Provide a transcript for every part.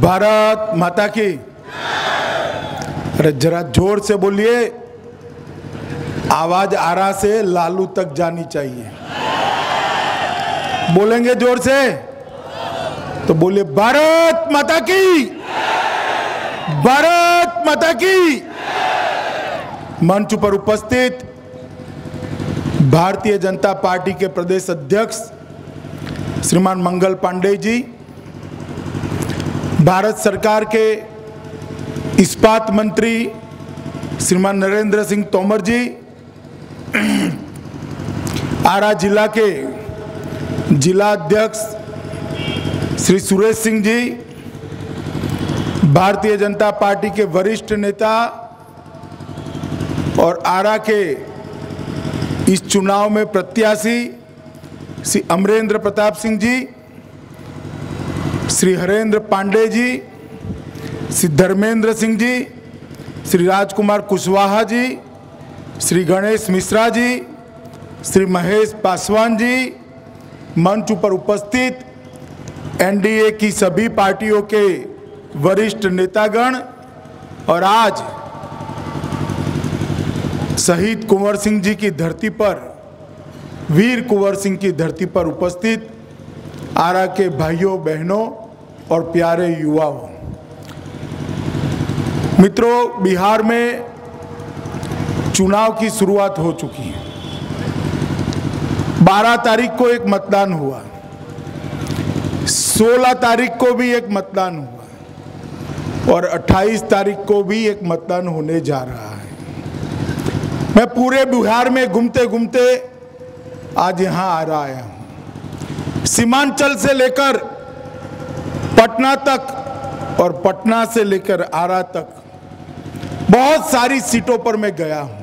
भारत माता की। अरे जरा जोर से बोलिए, आवाज आरा से लालू तक जानी चाहिए। बोलेंगे जोर से तो बोलिए भारत माता की, भारत माता की। मंच पर उपस्थित भारतीय जनता पार्टी के प्रदेश अध्यक्ष श्रीमान मंगल पांडे जी, भारत सरकार के इस्पात मंत्री श्रीमान नरेंद्र सिंह तोमर जी, आरा जिला के जिला अध्यक्ष श्री सुरेश सिंह जी, भारतीय जनता पार्टी के वरिष्ठ नेता और आरा के इस चुनाव में प्रत्याशी श्री अमरेंद्र प्रताप सिंह जी, श्री हरेंद्र पांडे जी, श्री धर्मेंद्र सिंह जी, श्री राजकुमार कुशवाहा जी, श्री गणेश मिश्रा जी, श्री महेश पासवान जी, मंच पर उपस्थित एनडीए की सभी पार्टियों के वरिष्ठ नेतागण और आज शहीद कुंवर सिंह जी की धरती पर, वीर कुंवर सिंह की धरती पर उपस्थित आरा के भाइयों बहनों और प्यारे युवाओं, मित्रों, बिहार में चुनाव की शुरुआत हो चुकी है। 12 तारीख को एक मतदान हुआ, 16 तारीख को भी एक मतदान हुआ और 28 तारीख को भी एक मतदान होने जा रहा है। मैं पूरे बिहार में घूमते घूमते आज यहाँ आया हूँ। सीमांचल से लेकर पटना तक और पटना से लेकर आरा तक बहुत सारी सीटों पर मैं गया हूँ।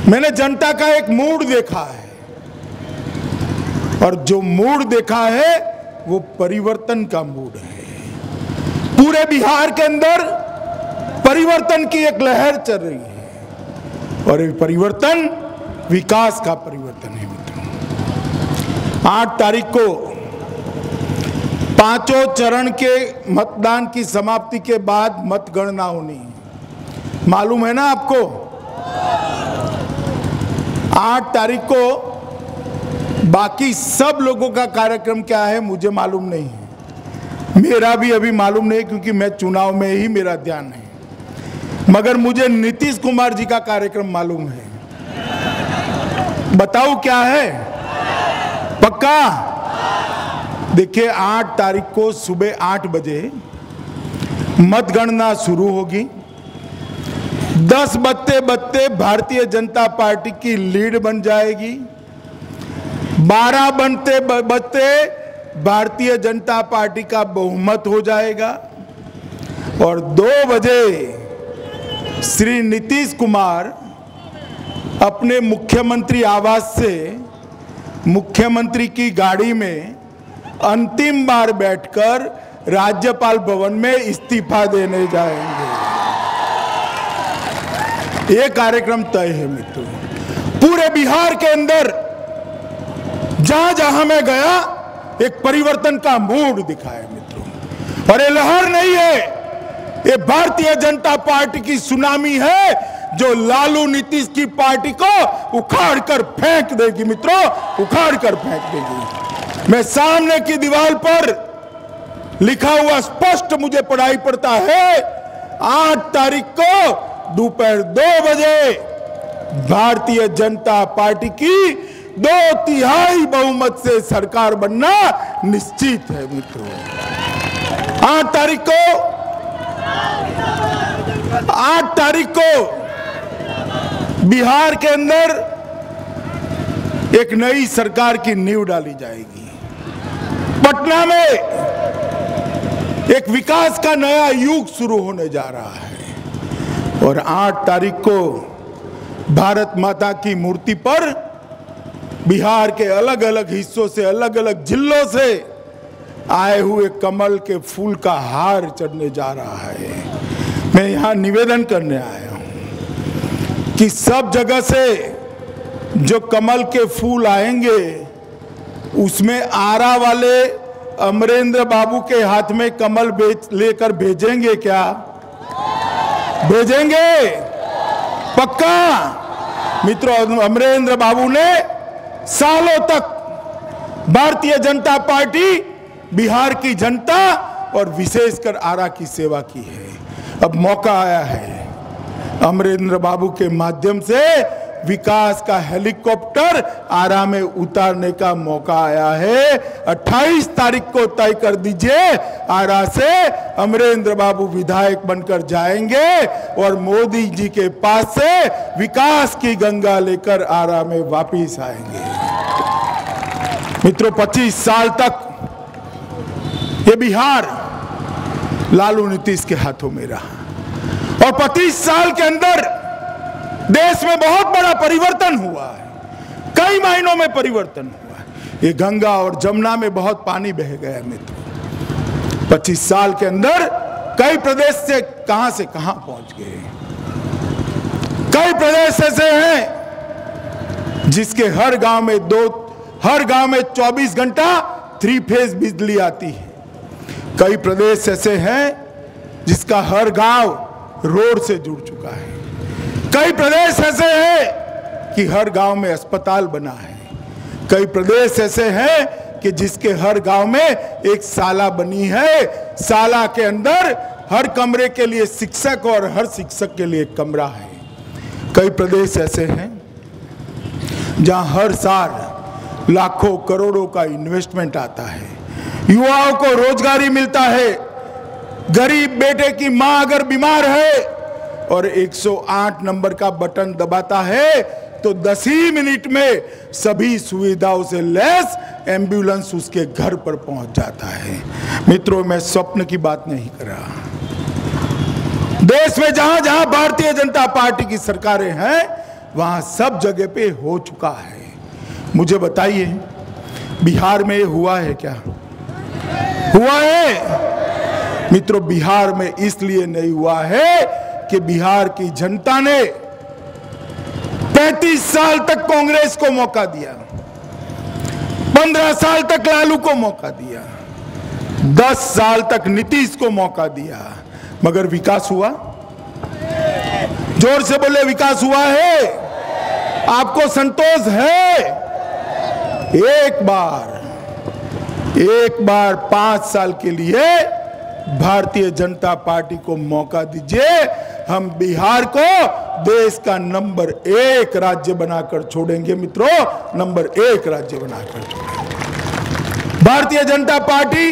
मैंने जनता का एक मूड देखा है और जो मूड देखा है वो परिवर्तन का मूड है। पूरे बिहार के अंदर परिवर्तन की एक लहर चल रही है और ये परिवर्तन विकास का परिवर्तन है। मित्रों, 8 तारीख को पांचों चरण के मतदान की समाप्ति के बाद मतगणना होनी है। मालूम है ना आपको? 8 तारीख को बाकी सब लोगों का कार्यक्रम क्या है मुझे मालूम नहीं है, मेरा भी अभी मालूम नहीं क्योंकि मैं चुनाव में ही मेरा ध्यान है, मगर मुझे नीतीश कुमार जी का कार्यक्रम मालूम है। बताऊं क्या है? पक्का? देखिए, 8 तारीख को सुबह 8 बजे मतगणना शुरू होगी। 10 बजते बजते भारतीय जनता पार्टी की लीड बन जाएगी। 12 बजते भारतीय जनता पार्टी का बहुमत हो जाएगा और 2 बजे श्री नीतीश कुमार अपने मुख्यमंत्री आवास से मुख्यमंत्री की गाड़ी में अंतिम बार बैठकर राज्यपाल भवन में इस्तीफा देने जाएंगे। ये कार्यक्रम तय है मित्रों। पूरे बिहार के अंदर जहां जहां मैं गया एक परिवर्तन का मूड दिखा है मित्रों। और ये लहर नहीं है, ये भारतीय जनता पार्टी की सुनामी है जो लालू नीतीश की पार्टी को उखाड़ कर फेंक देगी मित्रों, उखाड़ कर फेंक देगी। मैं सामने की दीवार पर लिखा हुआ स्पष्ट मुझे पढ़ाई पड़ता है, 8 तारीख को दोपहर 2 बजे भारतीय जनता पार्टी की 2/3 बहुमत से सरकार बनना निश्चित है मित्रों। 8 तारीख को बिहार के अंदर एक नई सरकार की नींव डाली जाएगी। पटना में एक विकास का नया युग शुरू होने जा रहा है और 8 तारीख को भारत माता की मूर्ति पर बिहार के अलग अलग हिस्सों से, अलग अलग जिलों से आए हुए कमल के फूल का हार चढ़ने जा रहा है। मैं यहाँ निवेदन करने आया हूँ कि सब जगह से जो कमल के फूल आएंगे उसमें आरा वाले अमरेंद्र बाबू के हाथ में कमल लेकर भेजेंगे क्या? भेजेंगे पक्का? मित्रों, अमरेंद्र बाबू ने सालों तक भारतीय जनता पार्टी, बिहार की जनता और विशेषकर आरा की सेवा की है। अब मौका आया है अमरेंद्र बाबू के माध्यम से विकास का हेलीकॉप्टर आरा में उतारने का मौका आया है। 28 तारीख को तय कर दीजिए, आरा से अमरेंद्र बाबू विधायक बनकर जाएंगे और मोदी जी के पास से विकास की गंगा लेकर आरा में वापिस आएंगे। मित्रों, 25 साल तक ये बिहार लालू नीतीश के हाथों में रहा और 25 साल के अंदर देश में बहुत बड़ा परिवर्तन हुआ है। कई महीनों में परिवर्तन हुआ है। ये गंगा और जमुना में बहुत पानी बह गया मित्रों। 25 साल के अंदर कई प्रदेश से कहां पहुंच गए। कई प्रदेश ऐसे हैं जिसके हर गांव में 24 घंटा 3 फेज बिजली आती है। कई प्रदेश ऐसे हैं जिसका हर गांव रोड से जुड़ चुका है। कई प्रदेश ऐसे हैं कि हर गांव में अस्पताल बना है। कई प्रदेश ऐसे हैं कि जिसके हर गांव में एक शाला बनी है। शाला के अंदर हर कमरे के लिए शिक्षक और हर शिक्षक के लिए एक कमरा है। कई प्रदेश ऐसे हैं जहां हर साल लाखों करोड़ों का इन्वेस्टमेंट आता है, युवाओं को रोजगारी मिलता है। गरीब बेटे की मां अगर बीमार है और 108 नंबर का बटन दबाता है तो 10 ही मिनट में सभी सुविधाओं से लैस एम्बुलेंस उसके घर पर पहुंच जाता है। मित्रों, मैं स्वप्न की बात नहीं कर रहा। देश में जहां जहां भारतीय जनता पार्टी की सरकारें हैं वहां सब जगह पे हो चुका है। मुझे बताइए, बिहार में हुआ है क्या? हुआ है? मित्रों, बिहार में इसलिए नहीं हुआ है कि बिहार की जनता ने 35 साल तक कांग्रेस को मौका दिया, 15 साल तक लालू को मौका दिया, 10 साल तक नीतीश को मौका दिया, मगर विकास हुआ? जोर से बोले, विकास हुआ है? आपको संतोष है? एक बार 5 साल के लिए भारतीय जनता पार्टी को मौका दीजिए। हम बिहार को देश का नंबर 1 राज्य बनाकर छोड़ेंगे। मित्रों, नंबर 1 राज्य बनाकर छोड़ेंगे। भारतीय जनता पार्टी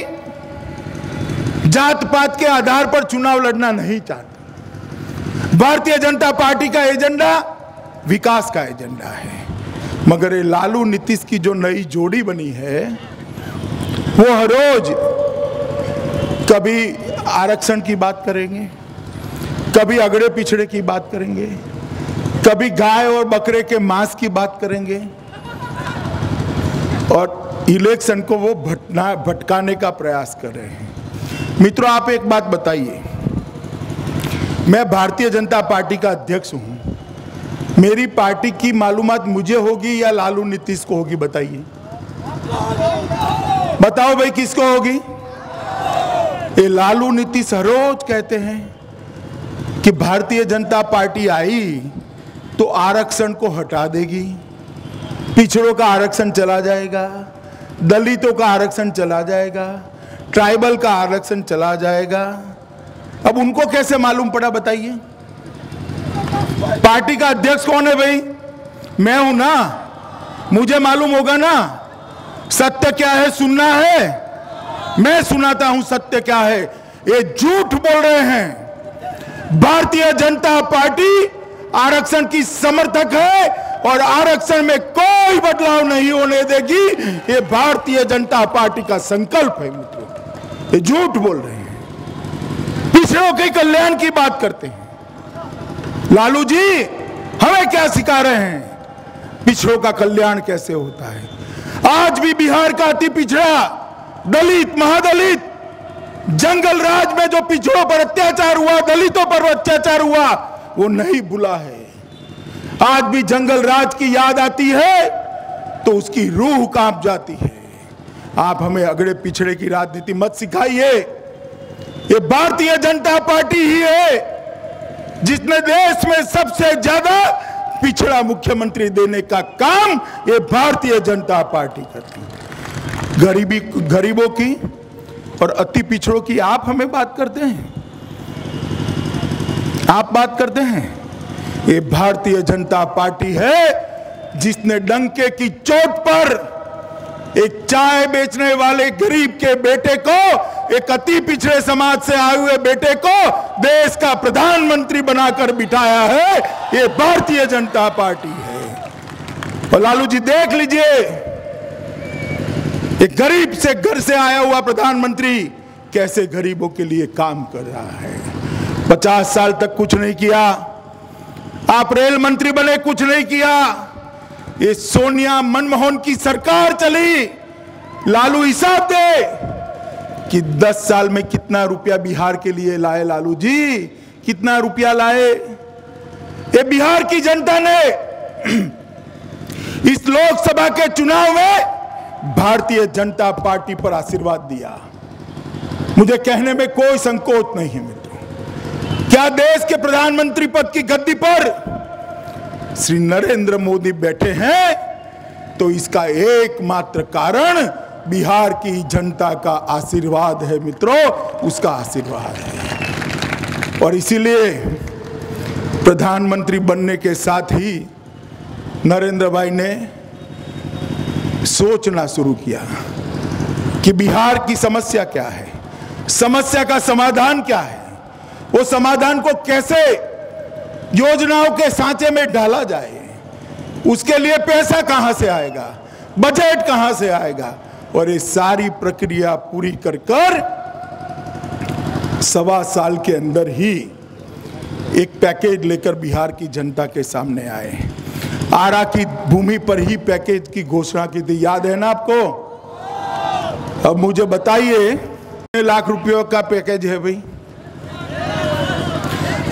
जात पात के आधार पर चुनाव लड़ना नहीं चाहती। भारतीय जनता पार्टी का एजेंडा विकास का एजेंडा है। मगर ये लालू नीतीश की जो नई जोड़ी बनी है वो हर रोज कभी आरक्षण की बात करेंगे, कभी अगड़े पिछड़े की बात करेंगे, कभी गाय और बकरे के मांस की बात करेंगे और इलेक्शन को वो भटकाने का प्रयास कर रहे हैं। मित्रों, आप एक बात बताइए, मैं भारतीय जनता पार्टी का अध्यक्ष हूं, मेरी पार्टी की मालूमात मुझे होगी या लालू नीतीश को होगी? बताइए, बताओ भाई, किसको होगी? ये लालू नीतीश हर रोज कहते हैं कि भारतीय जनता पार्टी आई तो आरक्षण को हटा देगी, पिछड़ों का आरक्षण चला जाएगा, दलितों का आरक्षण चला जाएगा, ट्राइबल का आरक्षण चला जाएगा। अब उनको कैसे मालूम पड़ा? बताइए। पार्टी का अध्यक्ष कौन है भाई? मैं हूं ना, मुझे मालूम होगा ना। सत्य क्या है सुनना है, मैं सुनाता हूं सत्य क्या है। ये झूठ बोल रहे हैं। भारतीय जनता पार्टी आरक्षण की समर्थक है और आरक्षण में कोई बदलाव नहीं होने देगी। ये भारतीय जनता पार्टी का संकल्प है। मित्रों, ये झूठ बोल रहे हैं। पिछड़ों के कल्याण की बात करते हैं। लालू जी हमें क्या सिखा रहे हैं? पिछड़ों का कल्याण कैसे होता है? आज भी बिहार का अति पिछड़ा, दलित, महादलित, जंगल राज में जो पिछड़ों पर अत्याचार हुआ, दलितों पर अत्याचार हुआ, वो नहीं भूला है। आज भी जंगल राज की याद आती है तो उसकी रूह कांप जाती है। आप हमें अगड़े पिछड़े की राजनीति मत सिखाइए। ये भारतीय जनता पार्टी ही है जिसने देश में सबसे ज्यादा पिछड़ा मुख्यमंत्री देने का काम ये भारतीय जनता पार्टी करती है। गरीबों की और अति पिछड़ों की आप हमें बात करते हैं, आप बात करते हैं। ये भारतीय जनता पार्टी है जिसने डंके की चोट पर एक चाय बेचने वाले गरीब के बेटे को, एक अति पिछड़े समाज से आए हुए बेटे को देश का प्रधानमंत्री बनाकर बिठाया है। ये भारतीय जनता पार्टी है। और लालू जी देख लीजिए, एक गरीब से घर से आया हुआ प्रधानमंत्री कैसे गरीबों के लिए काम कर रहा है। 50 साल तक कुछ नहीं किया, आप रेल मंत्री बने, कुछ नहीं किया। ये सोनिया मनमोहन की सरकार चली, लालू हिसाब दे कि 10 साल में कितना रुपया बिहार के लिए लाए लालू जी, कितना रुपया लाए। ये बिहार की जनता ने इस लोकसभा के चुनाव में भारतीय जनता पार्टी पर आशीर्वाद दिया। मुझे कहने में कोई संकोच नहीं है मित्रों, क्या देश के प्रधानमंत्री पद की गद्दी पर श्री नरेंद्र मोदी बैठे हैं तो इसका एकमात्र कारण बिहार की जनता का आशीर्वाद है मित्रों, उसका आशीर्वाद है। और इसीलिए प्रधानमंत्री बनने के साथ ही नरेंद्र भाई ने सोचना शुरू किया कि बिहार की समस्या क्या है, समस्या का समाधान क्या है, वो समाधान को कैसे योजनाओं के सांचे में डाला जाए, उसके लिए पैसा कहां से आएगा, बजट कहां से आएगा। और ये सारी प्रक्रिया पूरी कर 1.25 साल के अंदर ही एक पैकेज लेकर बिहार की जनता के सामने आए। आरा की भूमि पर ही पैकेज की घोषणा की थी, याद है ना आपको। अब मुझे बताइए, कितने लाख रुपयों का पैकेज है भाई?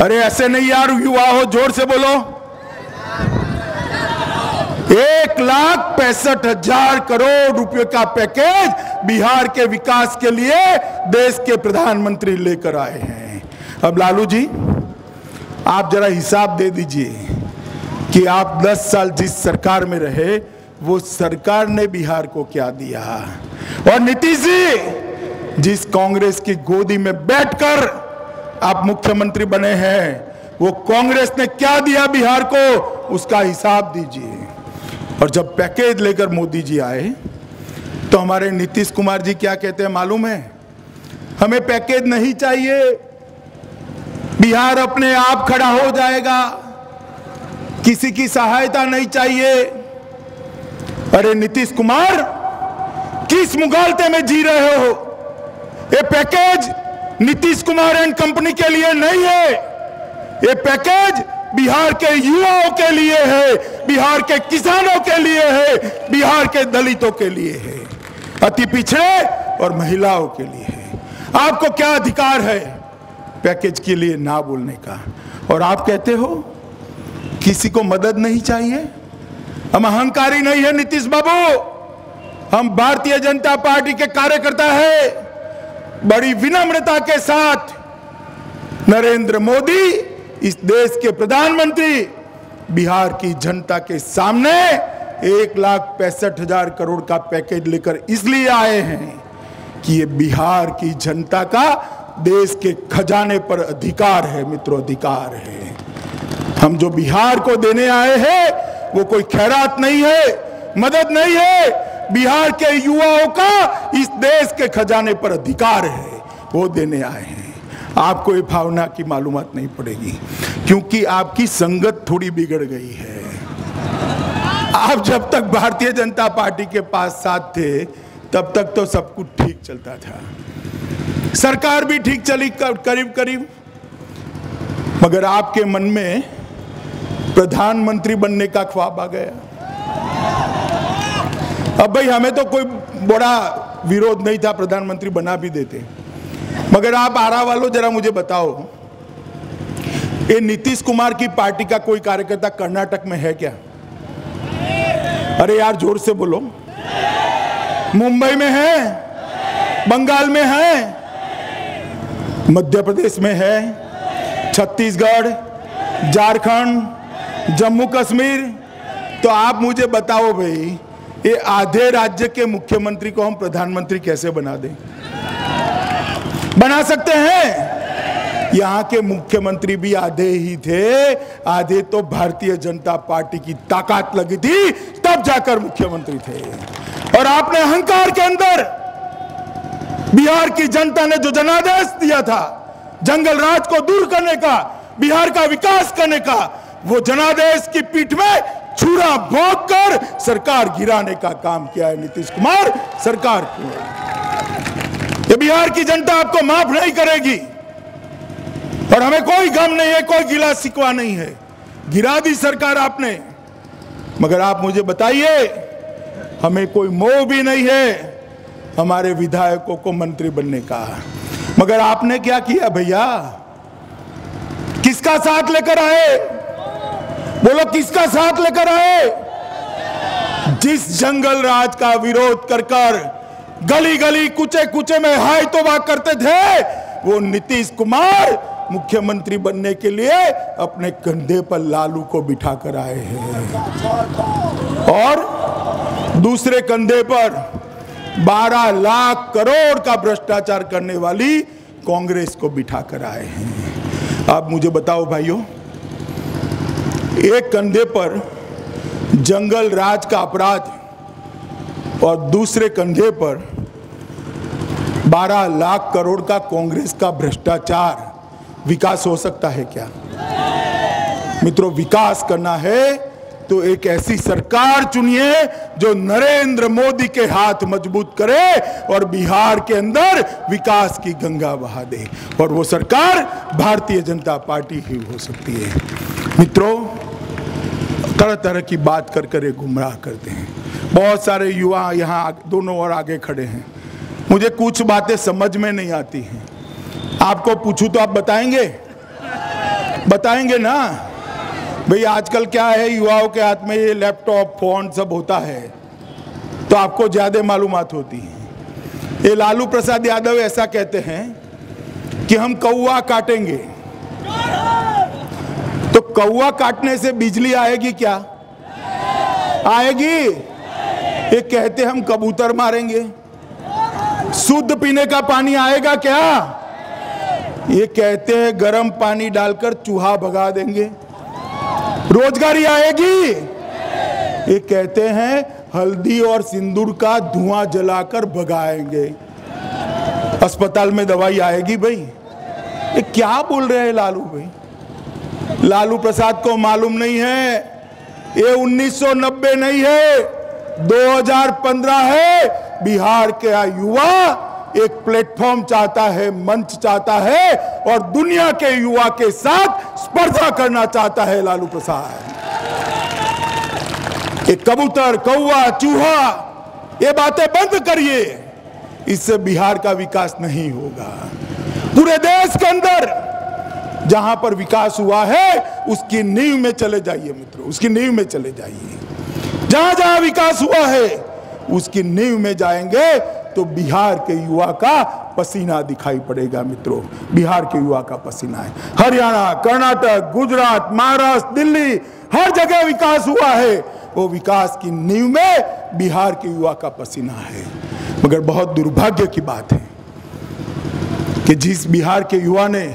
अरे ऐसे नहीं यार, युवा हो, जोर से बोलो। 1,65,000 करोड़ रुपए का पैकेज बिहार के विकास के लिए देश के प्रधानमंत्री लेकर आए हैं। अब लालू जी आप जरा हिसाब दे दीजिए कि आप 10 साल जिस सरकार में रहे वो सरकार ने बिहार को क्या दिया, और नीतीश जी जिस कांग्रेस की गोदी में बैठकर आप मुख्यमंत्री बने हैं वो कांग्रेस ने क्या दिया बिहार को, उसका हिसाब दीजिए। और जब पैकेज लेकर मोदी जी आए तो हमारे नीतीश कुमार जी क्या कहते हैं मालूम है? हमें पैकेज नहीं चाहिए, बिहार अपने आप खड़ा हो जाएगा, किसी की सहायता नहीं चाहिए। अरे नीतीश कुमार, किस मुगालते में जी रहे हो? ये package Nitish Kumar and company के लिए नहीं है, ये पैकेज बिहार के युवाओं के लिए है, बिहार के किसानों के लिए है, बिहार के दलितों के लिए है, अति पिछड़े और महिलाओं के लिए है। आपको क्या अधिकार है पैकेज के लिए ना बोलने का? और आप कहते हो किसी को मदद नहीं चाहिए। हम अहंकारी नहीं है नीतीश बाबू, हम भारतीय जनता पार्टी के कार्यकर्ता है। बड़ी विनम्रता के साथ नरेंद्र मोदी इस देश के प्रधानमंत्री बिहार की जनता के सामने 1,65,000 करोड़ का पैकेज लेकर इसलिए आए हैं कि ये बिहार की जनता का देश के खजाने पर अधिकार है मित्रों, अधिकार है। हम जो बिहार को देने आए हैं वो कोई खैरात नहीं है, मदद नहीं है, बिहार के युवाओं का इस देश के खजाने पर अधिकार है, वो देने आए हैं। आपको ये भावना की मालूमात नहीं पड़ेगी क्योंकि आपकी संगत थोड़ी बिगड़ गई है। आप जब तक भारतीय जनता पार्टी के पास साथ थे तब तक तो सब कुछ ठीक चलता था, सरकार भी ठीक चली करीब करीब, मगर आपके मन में प्रधानमंत्री बनने का ख्वाब आ गया। अब भाई हमें तो कोई बड़ा विरोध नहीं था, प्रधानमंत्री बना भी देते, मगर आप आरा वालों जरा मुझे बताओ, ये नीतीश कुमार की पार्टी का कोई कार्यकर्ता कर्नाटक में है क्या? अरे यार जोर से बोलो, मुंबई में है, बंगाल में है, मध्य प्रदेश में है, छत्तीसगढ़, झारखंड, जम्मू कश्मीर। तो आप मुझे बताओ भाई, ये आधे राज्य के मुख्यमंत्री को हम प्रधानमंत्री कैसे बना दें? बना सकते हैं? यहाँ के मुख्यमंत्री भी आधे ही थे, आधे तो भारतीय जनता पार्टी की ताकत लगी थी तब जाकर मुख्यमंत्री थे। और आपने अहंकार के अंदर बिहार की जनता ने जो जनादेश दिया था जंगल राज को दूर करने का, बिहार का विकास करने का, वो जनादेश की पीठ में छुरा भोंक कर सरकार गिराने का काम किया है नीतीश कुमार सरकार को। ये बिहार की जनता आपको माफ नहीं करेगी और हमें कोई गम नहीं है, कोई गिला शिकवा नहीं है। गिरा दी सरकार आपने, मगर आप मुझे बताइए, हमें कोई मोह भी नहीं है हमारे विधायकों को मंत्री बनने का। मगर आपने क्या किया भैया? किसका साथ लेकर आए? बोलो, किसका साथ लेकर आए? जिस जंगल राज का विरोध कर कर गली गली कुचे कुचे में हाय तौबा करते थे, वो नीतीश कुमार मुख्यमंत्री बनने के लिए अपने कंधे पर लालू को बिठा कर आए हैं और दूसरे कंधे पर 12 लाख करोड़ का भ्रष्टाचार करने वाली कांग्रेस को बिठा कर आए हैं। आप मुझे बताओ भाइयों, एक कंधे पर जंगल राज का अपराध और दूसरे कंधे पर 12 लाख करोड़ का कांग्रेस का भ्रष्टाचार, विकास हो सकता है क्या? मित्रों, विकास करना है तो एक ऐसी सरकार चुनिए जो नरेंद्र मोदी के हाथ मजबूत करे और बिहार के अंदर विकास की गंगा बहा दे, और वो सरकार भारतीय जनता पार्टी ही हो सकती है। मित्रों, तरह तरह की बात कर कर गुमराह करते हैं। बहुत सारे युवा यहाँ दोनों ओर आगे खड़े हैं, मुझे कुछ बातें समझ में नहीं आती हैं। आपको पूछूं तो आप बताएंगे? बताएंगे ना भाई? आजकल क्या है, युवाओं के हाथ में ये लैपटॉप फोन सब होता है तो आपको ज्यादा मालूमात होती है। ये लालू प्रसाद यादव ऐसा कहते हैं कि हम कौवा काटेंगे, तो कौवा काटने से बिजली आएगी क्या? आएगी? ये कहते हम कबूतर मारेंगे, शुद्ध पीने का पानी आएगा क्या? ये कहते हैं गर्म पानी डालकर चूहा भगा देंगे। रोजगारी आएगी? ये कहते हैं हल्दी और सिंदूर का धुआं जलाकर भगाएंगे। अस्पताल में दवाई आएगी भाई? ये क्या बोल रहे हैं लालू भाई? लालू प्रसाद को मालूम नहीं है ये 1990 नहीं है, 2015 है। बिहार के युवा एक प्लेटफॉर्म चाहता है, मंच चाहता है और दुनिया के युवा के साथ स्पर्धा करना चाहता है लालू प्रसाद। ये कबूतर, कौवा, चूहा, ये बातें बंद करिए, इससे बिहार का विकास नहीं होगा। पूरे देश के अंदर जहां पर विकास हुआ है उसकी नींव में चले जाइए मित्रों, उसकी नींव में चले जाइए। जहां जहां विकास हुआ है उसकी नींव में जाएंगे तो बिहार के युवा का पसीना दिखाई पड़ेगा मित्रों। बिहार के युवा का पसीना है। हरियाणा, कर्नाटक, गुजरात, महाराष्ट्र, दिल्ली, हर जगह विकास हुआ है। वो विकास की नींव में बिहार के युवा का पसीना है। मगर बहुत दुर्भाग्य की बात है कि जिस बिहार के युवा ने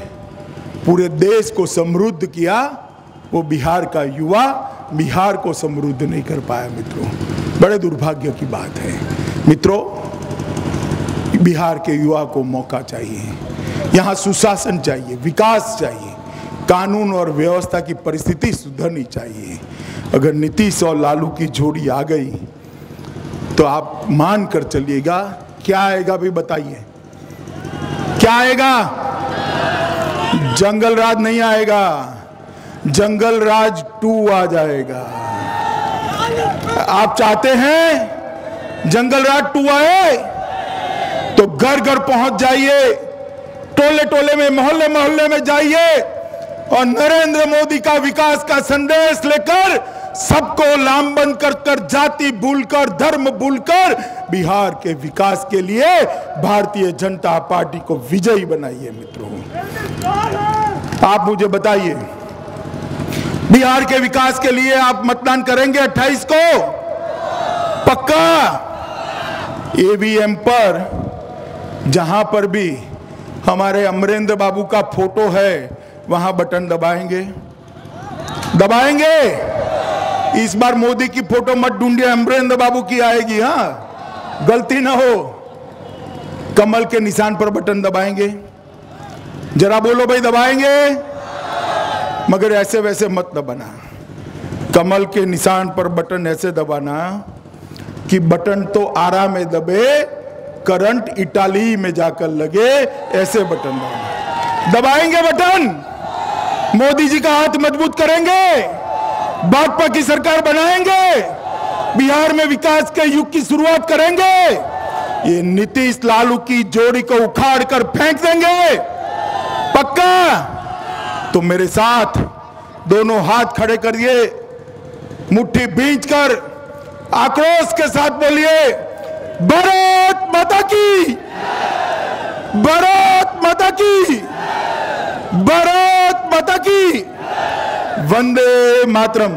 पूरे देश को समृद्ध किया, वो बिहार का युवा बिहार को समृद्ध नहीं कर पाया मित्रों। बड़े दुर्भाग्य की बात है मित्रों। बिहार के युवा को मौका चाहिए, यहाँ सुशासन चाहिए, विकास चाहिए, कानून और व्यवस्था की परिस्थिति सुधरनी चाहिए। अगर नीतीश और लालू की जोड़ी आ गई तो आप मान कर चलिएगा, क्या आएगा भी बताइए? क्या आएगा? जंगल राज नहीं आएगा, जंगल राज 2 आ जाएगा। आप चाहते हैं जंगल राज 2 आए तो घर घर पहुंच जाइए, टोले टोले में, मोहल्ले मोहल्ले में जाइए और नरेंद्र मोदी का विकास का संदेश लेकर सबको लामबंद कर जाति भूलकर धर्म भूलकर बिहार के विकास के लिए भारतीय जनता पार्टी को विजयी बनाइए मित्रों। आप मुझे बताइए, बिहार के विकास के लिए आप मतदान करेंगे 28 को? पक्का? ईवीएम पर जहां पर भी हमारे अमरेंद्र बाबू का फोटो है वहां बटन दबाएंगे? दबाएंगे? इस बार मोदी की फोटो मत ढूंढिए, अमरेंद्र बाबू की आएगी। हाँ, गलती ना हो। कमल के निशान पर बटन दबाएंगे? जरा बोलो भाई, दबाएंगे? मगर ऐसे वैसे मत दबाना। कमल के निशान पर बटन ऐसे दबाना कि बटन तो आरा में दबे, करंट इटाली में जाकर लगे, ऐसे बटन दबाना। दबाएंगे बटन? मोदी जी का हाथ मजबूत करेंगे? भाजपा की सरकार बनाएंगे? बिहार में विकास के युग की शुरुआत करेंगे? ये नीतीश लालू की जोड़ी को उखाड़ कर फेंक देंगे? पक्का? तो मेरे साथ दोनों हाथ खड़े करिए, मुट्ठी भींचकर आक्रोश के साथ बोलिए, भारत माता की, भारत माता की, भारत माता की, वंदे मातरम।